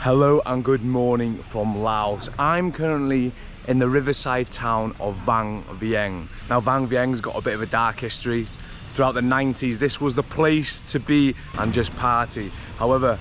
Hello and good morning from Laos. I'm currently in the riverside town of Vang Vieng. Now Vang Vieng's got a bit of a dark history. Throughout the 90s this was the place to be and just party. However,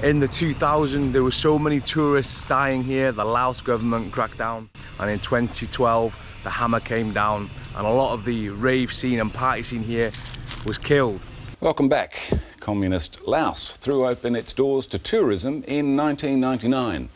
in the 2000s there were so many tourists dying here, the Laos government cracked down, and in 2012 the hammer came down and a lot of the rave scene and party scene here was killed. Welcome back. Communist Laos threw open its doors to tourism in 1999,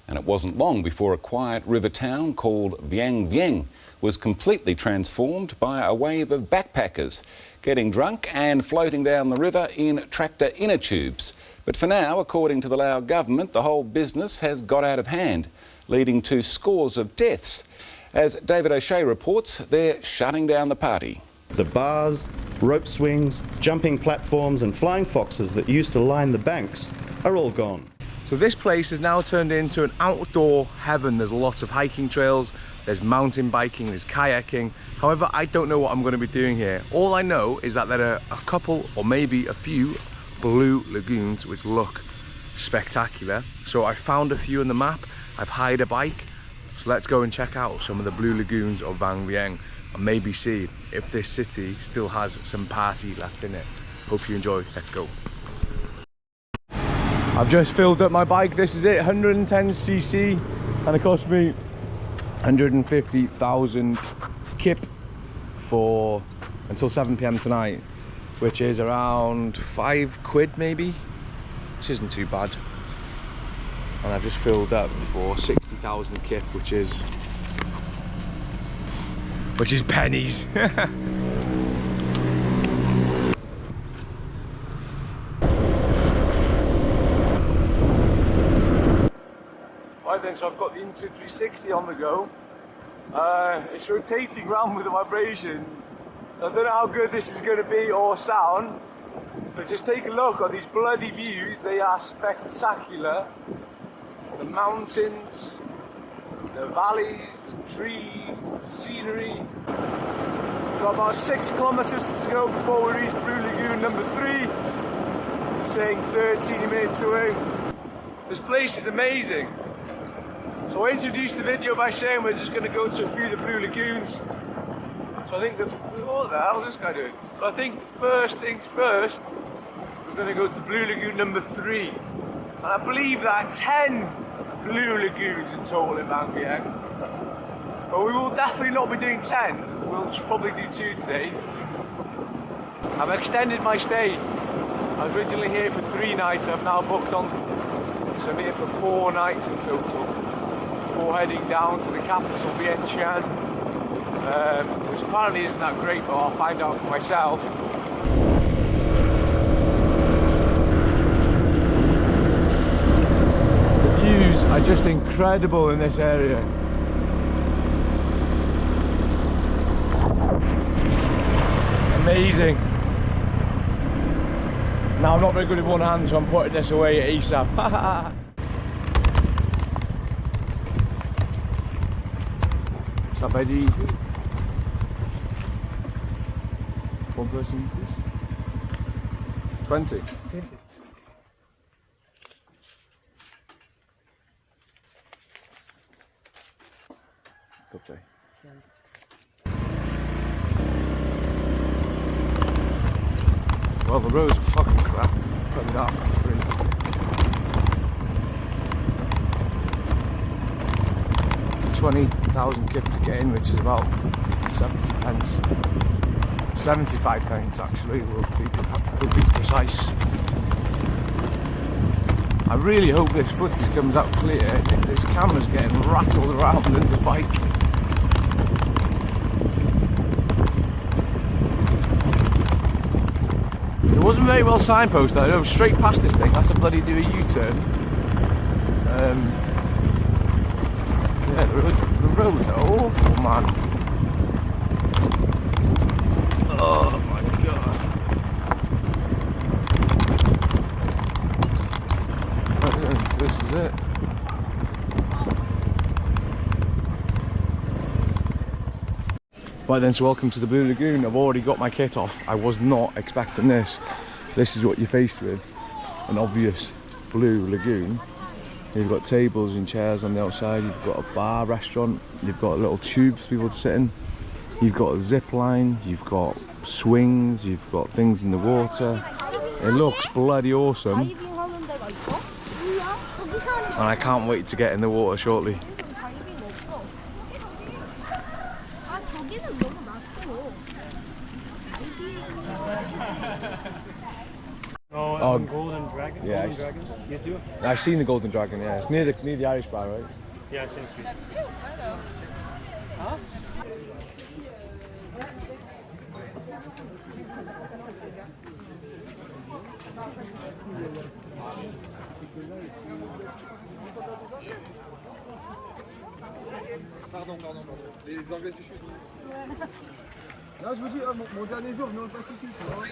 and it wasn't long before a quiet river town called Vang Vieng was completely transformed by a wave of backpackers getting drunk and floating down the river in tractor inner tubes. But for now, according to the Lao government, the whole business has got out of hand, leading to scores of deaths. As David O'Shea reports, they're shutting down the party. The bars, rope swings, jumping platforms and flying foxes that used to line the banks are all gone. So this place has now turned into an outdoor heaven. There's lots of hiking trails, there's mountain biking, there's kayaking. However, I don't know what I'm going to be doing here. All I know is that there are a couple or maybe a few blue lagoons which look spectacular. So I found a few on the map, I've hired a bike. So let's go and check out some of the blue lagoons of Vang Vieng and maybe see if this city still has some party left in it. Hope you enjoy. Let's go. I've just filled up my bike. This is it, 110cc, and it cost me 150,000 kip for until 7 p.m. tonight, which is around £5 maybe, which isn't too bad. And I've just filled up for 60,000 kip, which is pennies. Right then, so I've got the Instant 360 on the go. It's rotating around with the vibration. I don't know how good this is going to be or sound, but just take a look at these bloody views. They are spectacular. The mountains, the valleys, the trees, the scenery. We've got about 6 kilometers to go before we reach Blue Lagoon number 3. It's saying 13 minutes away. This place is amazing. So I introduced the video by saying we're just going to go to a few of the Blue Lagoons. So I think what the hell is this guy doing? So I think first things first, we're going to go to Blue Lagoon number 3. And I believe there are 10 Blue Lagoons in total in Vang Vieng. But we will definitely not be doing 10. We'll probably do 2 today. I've extended my stay. I was originally here for 3 nights. I've now booked on, so I'm here for 4 nights in total. Before heading down to the capital, Vientiane, which apparently isn't that great, but I'll find out for myself. The views are just incredible in this area. Amazing. Now I'm not very good with one hand, so I'm putting this away ASAP. What's up, Eddie? One person, please. 20. Good try. Well, the roads are fucking crap. Put it out for free. It's 20,000 kip to get in, which is about 70 pence. 75 pence actually, will be precise. I really hope this footage comes out clear. This camera's getting rattled around in the bike. It wasn't very well signposted. I drove straight past this thing. That's a bloody do a U-turn. Yeah, the roads are awful, man. Oh my god. This is it. Right then, so welcome to the Blue Lagoon. I've already got my kit off. I was not expecting this. This is what you're faced with, an obvious blue lagoon. You've got tables and chairs on the outside, you've got a bar, restaurant, you've got little tubes for people to sit in, you've got a zip line, you've got swings, you've got things in the water. It looks bloody awesome. And I can't wait to get in the water shortly. Oh, Golden Dragon? Yeah, Golden Dragon? You too? I've seen the Golden Dragon, yeah. It's near the Irish bar, right? Yeah, same street. Huh? Pardon. Les Anglais suffisent. Là, je vous dis, mon dernier jour, venez on le passe ici, tu vois.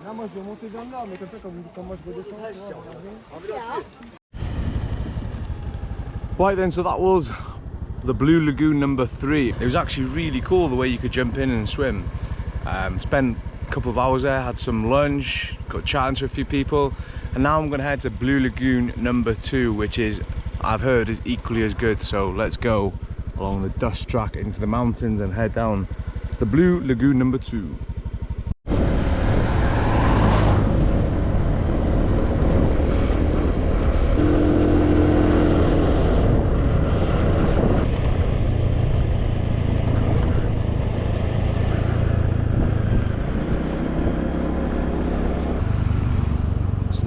Là, moi, je vais monter vers le nord, mais comme ça, quand moi je redescends, tu vois. Right then, so that was the Blue Lagoon number 3. It was actually really cool the way you could jump in and swim. Spent a couple of hours there, had some lunch, got chatting to a few people, and now I'm going to head to Blue Lagoon number 2, which is, I've heard, is equally as good. So let's go along the dust track into the mountains and head down to the Blue Lagoon number 2.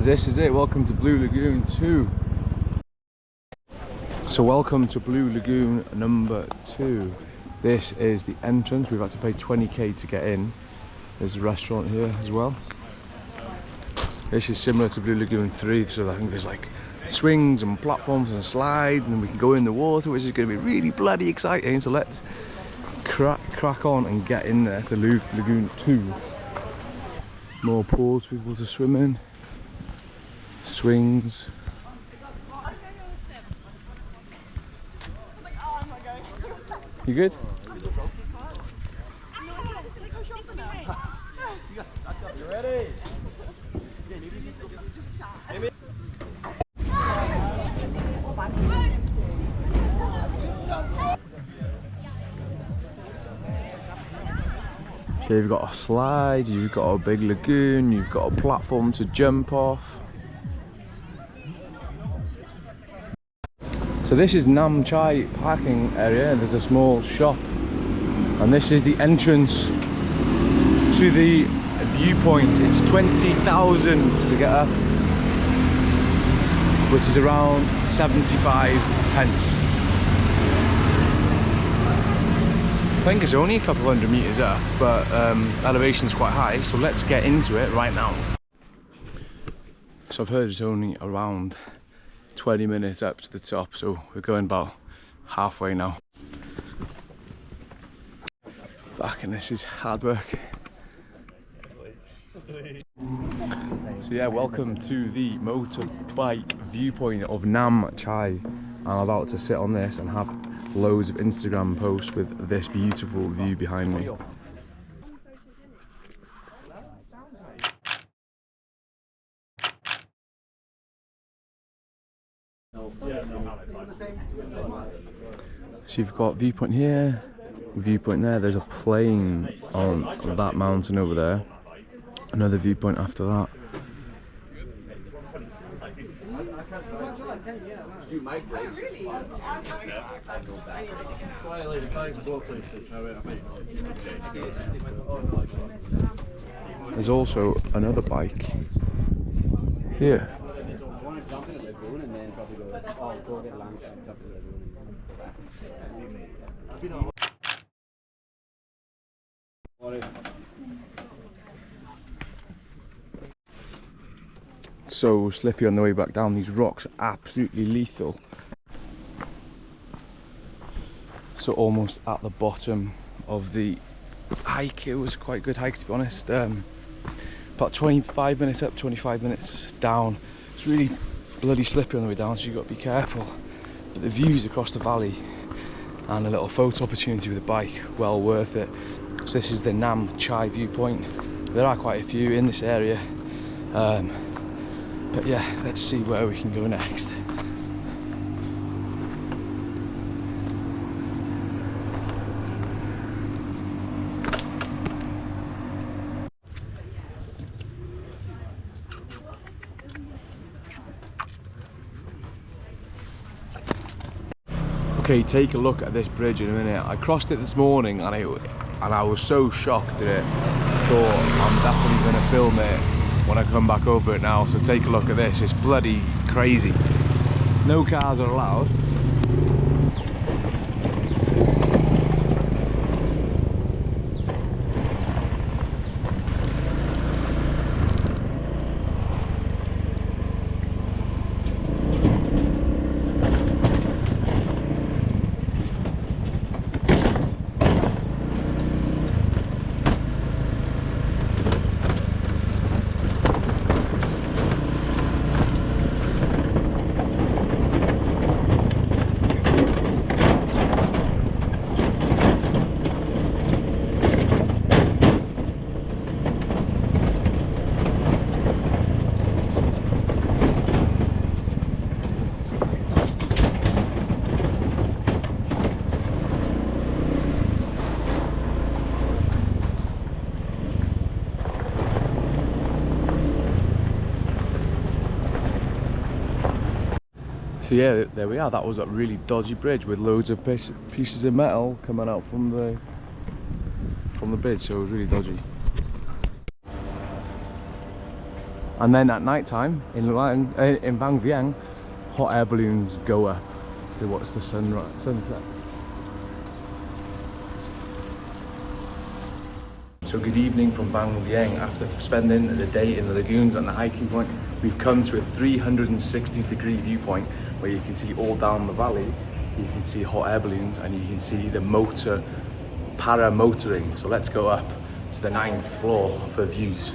This is it, welcome to Blue Lagoon 2. So welcome to Blue Lagoon number 2. This is the entrance, we've had to pay 20k to get in. There's a restaurant here as well. This is similar to Blue Lagoon 3, so I think there's like swings and platforms and slides, and we can go in the water, which is going to be really bloody exciting. So let's crack on and get in there to Lagoon 2. More pools for people to swim in. Swings. You good? You ready? So you've got a slide, you've got a big lagoon, you've got a platform to jump off. So this is Nam Chai parking area, and there's a small shop, and this is the entrance to the viewpoint. It's 20,000 to get up, which is around 75 pence. I think it's only a couple hundred meters up, but elevation's quite high, so let's get into it right now. So I've heard it's only around 20 minutes up to the top, so we're going about halfway now. Fucking, this is hard work. So yeah, welcome to the motorbike viewpoint of Nam Chai. I'm about to sit on this and have loads of Instagram posts with this beautiful view behind me. So you've got viewpoint here, viewpoint there, there's a plane on that mountain over there, another viewpoint after that. There's also another bike here. So slippy on the way back down. These rocks are absolutely lethal. So almost at the bottom of the hike. It was quite a good hike, to be honest. About 25 minutes up, 25 minutes down. It's really bloody slippy on the way down, so you've got to be careful. But the views across the valley and a little photo opportunity with a bike, well worth it. So this is the Nam Chai viewpoint. There are quite a few in this area. But yeah, let's see where we can go next. Okay, take a look at this bridge in a minute. I crossed it this morning and I was so shocked at it. I thought I'm definitely going to film it when I come back over it now. So take a look at this. It's bloody crazy. No cars are allowed. So yeah, there we are. That was a really dodgy bridge with loads of pieces of metal coming out from the bridge, so it was really dodgy. And then at night time in Vang Vieng, hot air balloons go up to watch the sunset. So good evening from Vang Vieng. After spending the day in the lagoons and the hiking point, we've come to a 360-degree viewpoint where you can see all down the valley. You can see hot air balloons and you can see the motor paramotoring. So let's go up to the 9th floor for views.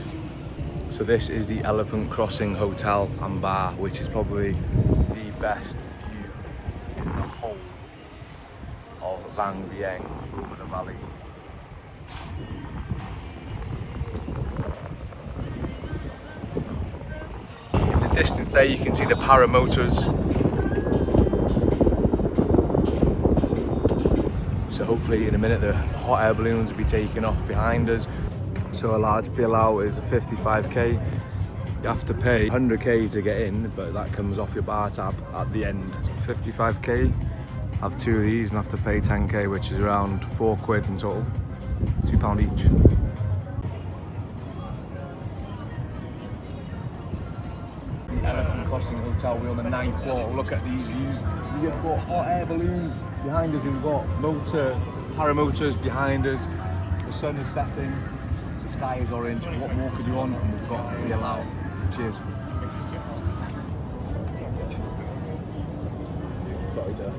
So this is the Elephant Crossing Hotel and Bar, which is probably the best view in the whole of Vang Vieng over the valley. In the distance there you can see the paramotors. So hopefully in a minute the hot air balloons will be taking off behind us. So a large bill out is 55k. You have to pay 100k to get in, but that comes off your bar tab at the end. 55k, have two of these and have to pay 10k, which is around £4 in total, £2 each. The Elephant Crossing Hotel, we're on the 9th floor. Look at these views. We've got hot air balloons behind us, we've got paramotors behind us. The sun is setting, the sky is orange. What more could you want? And we've got to be allowed. Cheers. Sorry, Jeff.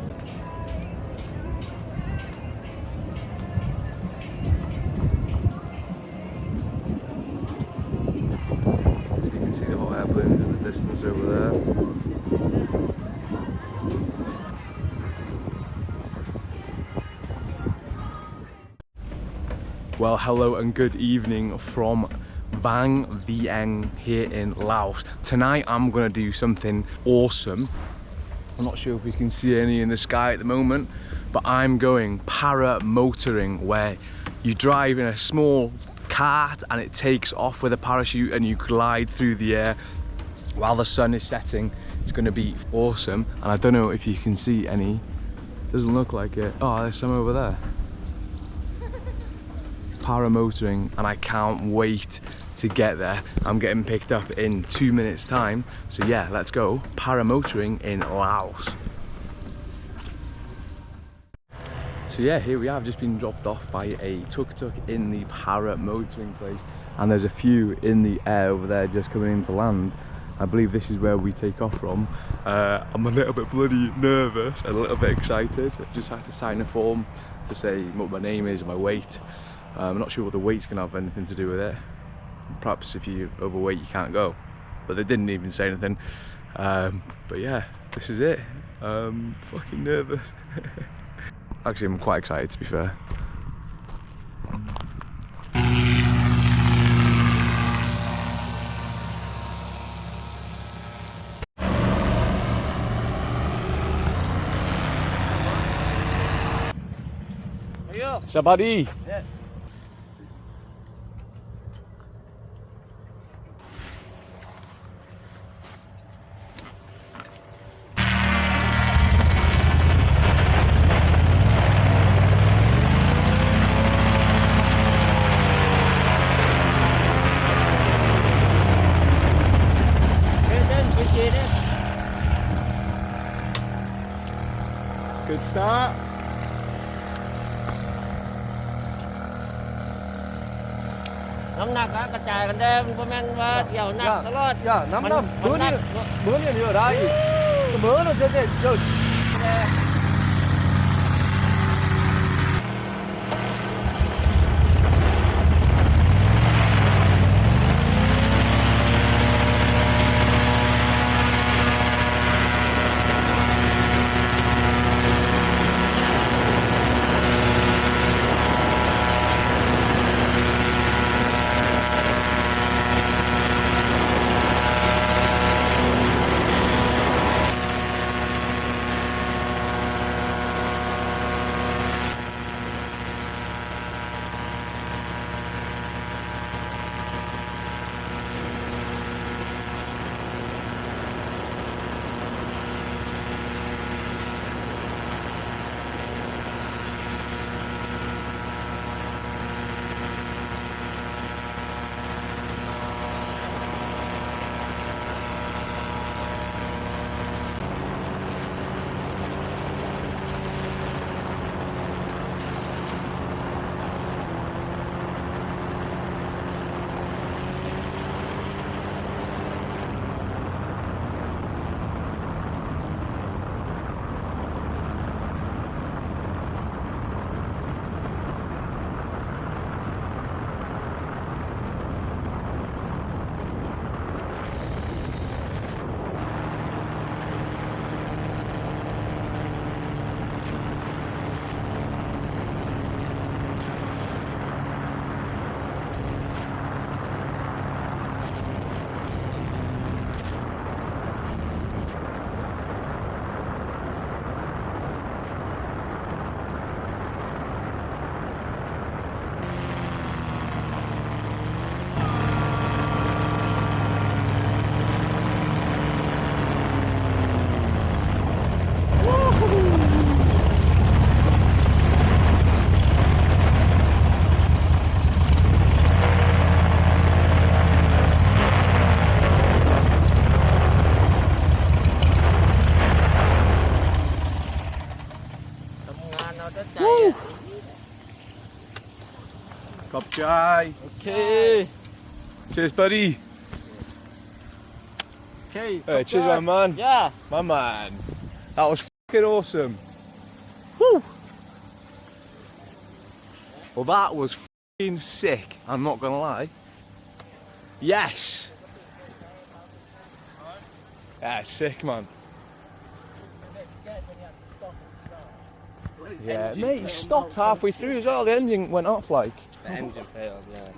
So you can see the hot air balloons in the distance over there. Well, hello and good evening from Vang Vieng here in Laos. Tonight I'm gonna do something awesome. I'm not sure if we can see any in the sky at the moment, but I'm going paramotoring, where you drive in a small cart and it takes off with a parachute and you glide through the air while the sun is setting. It's gonna be awesome. And I don't know if you can see any. Doesn't look like it. Oh, there's some over there. Paramotoring, and I can't wait to get there. I'm getting picked up in 2 minutes time, so yeah, let's go paramotoring in Laos. So yeah, here we are. I've just been dropped off by a tuk-tuk in the paramotoring place, and there's a few in the air over there just coming into land. I believe this is where we take off from. I'm a little bit bloody nervous, a little bit excited. I just had to sign a form to say what my name is and my weight. I'm not sure what the weight's gonna have anything to do with it. Perhaps if you're overweight you can't go, but they didn't even say anything. But yeah, this is it. Fucking nervous. Actually, I'm quite excited, to be fair. you. Sabadi. Yeah. Good start. Nắm nặng á,กระจายกันเด้งบ่แม่นว่าเกี่ยวหนักตลอด Dạ, nắm Mình- nắm. mình Bữa nắm. đi ở đây. Cái bữa nó chơi. Top guy. Okay. Cheers, buddy. Okay. Hey, cheers, my man. Yeah. My man. That was fucking awesome. Woo. Well, that was fucking sick. I'm not gonna lie. Yes. Yeah, sick, man. Yeah, mate, he stopped halfway through as well. The engine went off like. The engine failed, yeah.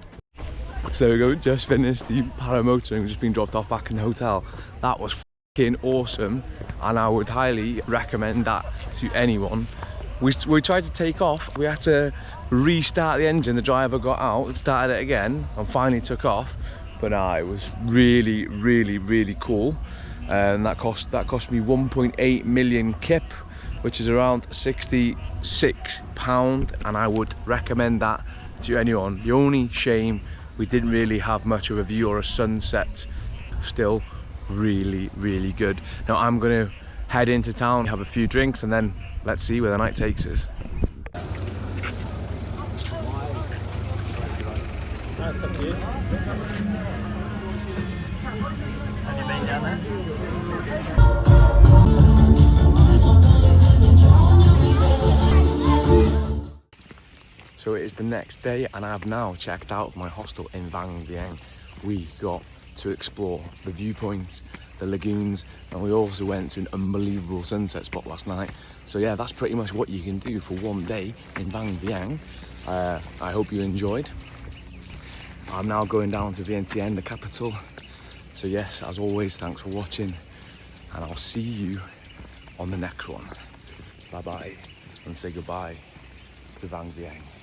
So there we go, just finished the paramotoring, we've just been dropped off back in the hotel. That was fucking awesome, and I would highly recommend that to anyone. We tried to take off, we had to restart the engine, the driver got out, started it again, and finally took off. But it was really, really, really cool. And that cost me 1.8 million kip, which is around £66, and I would recommend that to anyone. The only shame we didn't really have much of a view or a sunset. Still really, really good. Now I'm gonna head into town, have a few drinks, and then let's see where the night takes us. That's up to you. Have you been down there? So it is the next day, and I have now checked out my hostel in Vang Vieng. We got to explore the viewpoint, the lagoons, and we also went to an unbelievable sunset spot last night. So yeah, that's pretty much what you can do for one day in Vang Vieng. I hope you enjoyed. I'm now going down to Vientiane, the capital. So yes, as always, thanks for watching, and I'll see you on the next one. Bye bye, and say goodbye. to Vang Vieng.